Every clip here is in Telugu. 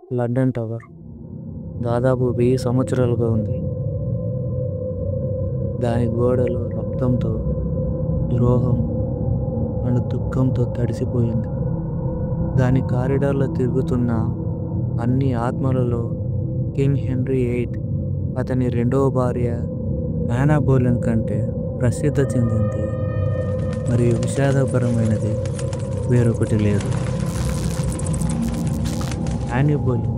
లండన్ టవర్ దాదాపు 1000 సంవత్సరాలుగా ఉంది. దాని గోడలు రక్తంతో, ద్రోహం అండ్ దుఃఖంతో తడిసిపోయింది. దాని కారిడార్లో తిరుగుతున్న అన్ని ఆత్మలలో కింగ్ హెన్రీ VIII, అతని రెండవ భార్య యానా బోలెన్ కంటే ప్రసిద్ధి చెందింది మరియు విషాదకరమైనది వేరొకటి లేదు. యానీ బోలెన్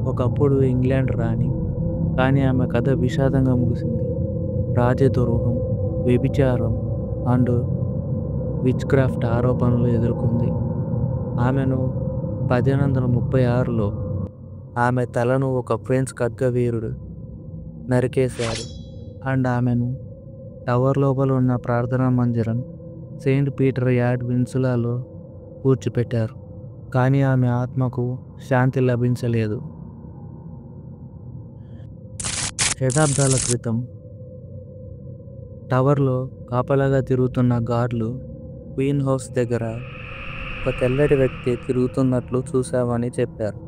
ఒకప్పుడు ఇంగ్లాండ్ రాణి, కానీ ఆమె కథ విషాదంగా ముగిసింది. రాజద్రోహం, వ్యభిచారం అండ్ విచ్క్రాఫ్ట్ ఆరోపణలు ఎదుర్కొంది. ఆమెను 1836లో ఆమె తలను ఒక ఫ్రెంచ్ ఖడ్గవీరుడు నరికేశారు అండ్ ఆమెను టవర్ లోపల ఉన్న ప్రార్థనా మందిరం సెయింట్ పీటర్ యార్డ్ విన్సులాలో పూడ్చిపెట్టారు. కానీ ఆమె ఆత్మకు శాంతి లభించలేదు. శతాబ్దాల క్రితం టవర్లో కాపలాగా తిరుగుతున్న గార్డ్లు క్వీన్ హౌస్ దగ్గర ఒక తెల్లటి వ్యక్తి తిరుగుతున్నట్లు చూశామని చెప్పారు.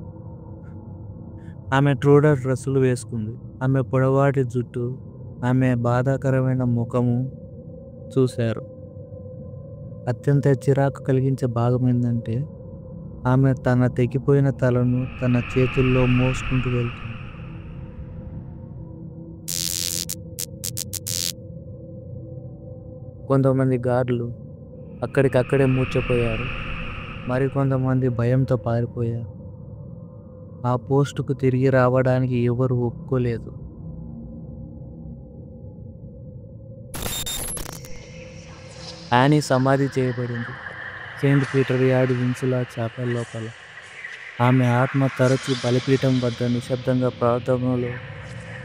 ఆమె ట్రూడర్ డ్రెస్సులు వేసుకుంది. ఆమె పొడవాటి జుట్టు, ఆమె బాధాకరమైన ముఖము చూశారు. అత్యంత చిరాకు కలిగించే భాగం ఏంటంటే ఆమె తన తెగిపోయిన తలను తన చేతుల్లో మోసుకుంటూ వెళ్తుంది. కొంతమంది గార్డులు అక్కడికక్కడే మూర్ఛపోయారు. మరికొంతమంది భయంతో పారిపోయారు. ఆ పోస్టుకు తిరిగి రావడానికి ఎవరు ఒప్పుకోలేదు. యానీ సమాధి చేయబడింది సెయింట్ పీటర్ యార్డ్ విన్సులా చాపెల్ లోపల. ఆమె ఆత్మ తరచూ బలిపీఠం వద్ద నిశ్శబ్దంగా ప్రార్థనలో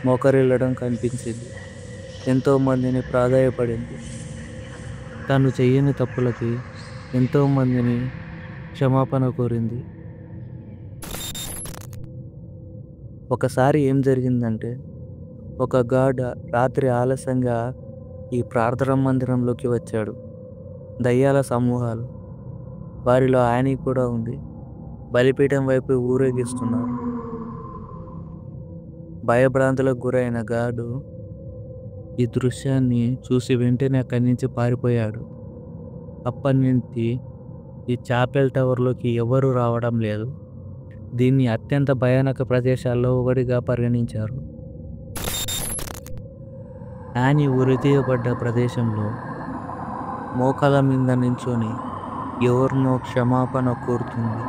మోకరిల్లడం కనిపించింది. ఎంతోమందిని ప్రాధేయపడింది. తను చెయ్యని తప్పులకి ఎంతోమందిని క్షమాపణ కోరింది. ఒకసారి ఏం జరిగిందంటే, ఒక గార్డ్ రాత్రి ఆలస్యంగా ఈ ప్రార్థనా మందిరంలోకి వచ్చాడు. దయ్యాల సమూహాలు, వారిలో యానీ కూడా ఉంది, బలిపీఠం వైపు ఊరేగిస్తున్నారు. భయభ్రాంతులకు గురైన గార్డు ఈ దృశ్యాన్ని చూసి వెంటనే అక్కడి నుంచి పారిపోయాడు. అప్పటి నుంచి ఈ చాపెల్ టవర్లోకి ఎవరూ రావడం లేదు. దీన్ని అత్యంత భయానక ప్రదేశాల్లో ఒకటిగా పరిగణించారు. యానీ ఉరితీయబడ్డ ప్రదేశంలో మోకాల మీద నించొని ఎవరినో క్షమాపణ కోరుతుంది.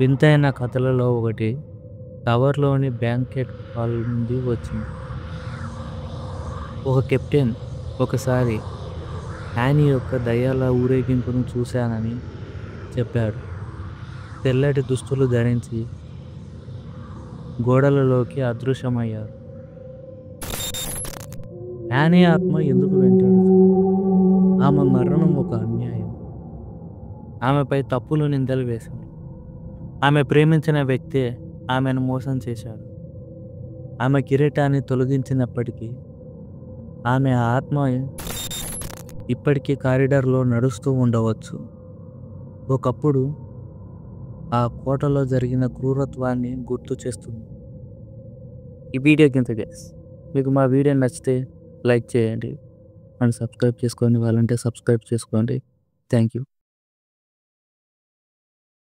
వింతైన కథలలో ఒకటి టవర్లోని బ్యాంకెట్ హాల్ నుండి వచ్చింది. ఒక కెప్టెన్ ఒకసారి యానీ యొక్క దయ్యాల ఊరేగింపును చూశానని చెప్పాడు. తెల్లటి దుస్తులు ధరించి గోడలలోకి అదృశ్యమయ్యారు. యానీ ఆత్మ ఎందుకు వెంటాడుతుంది? ఆమె మరణం ఒక అన్యాయం. ఆమెపై తప్పులు నిందలు వేశారు. ఆమె ప్రేమించిన వ్యక్తే ఆమెను మోసం చేశాడు. ఆమె కిరీటాన్ని తొలగించినప్పటికీ ఆమె ఆత్మ ఇప్పటికీ కారిడార్లో నడుస్తూ ఉండవచ్చు. ఒకప్పుడు ఆ కోటలో జరిగిన క్రూరత్వాన్ని గుర్తు చేస్తుంది. ఈ వీడియో కింద మీకు మా వీడియో నచ్చితే లైక్ చేయండి అండ్ సబ్స్క్రైబ్ చేసుకోండి. వాళ్ళంటే సబ్స్క్రైబ్ చేసుకోండి. Thank you.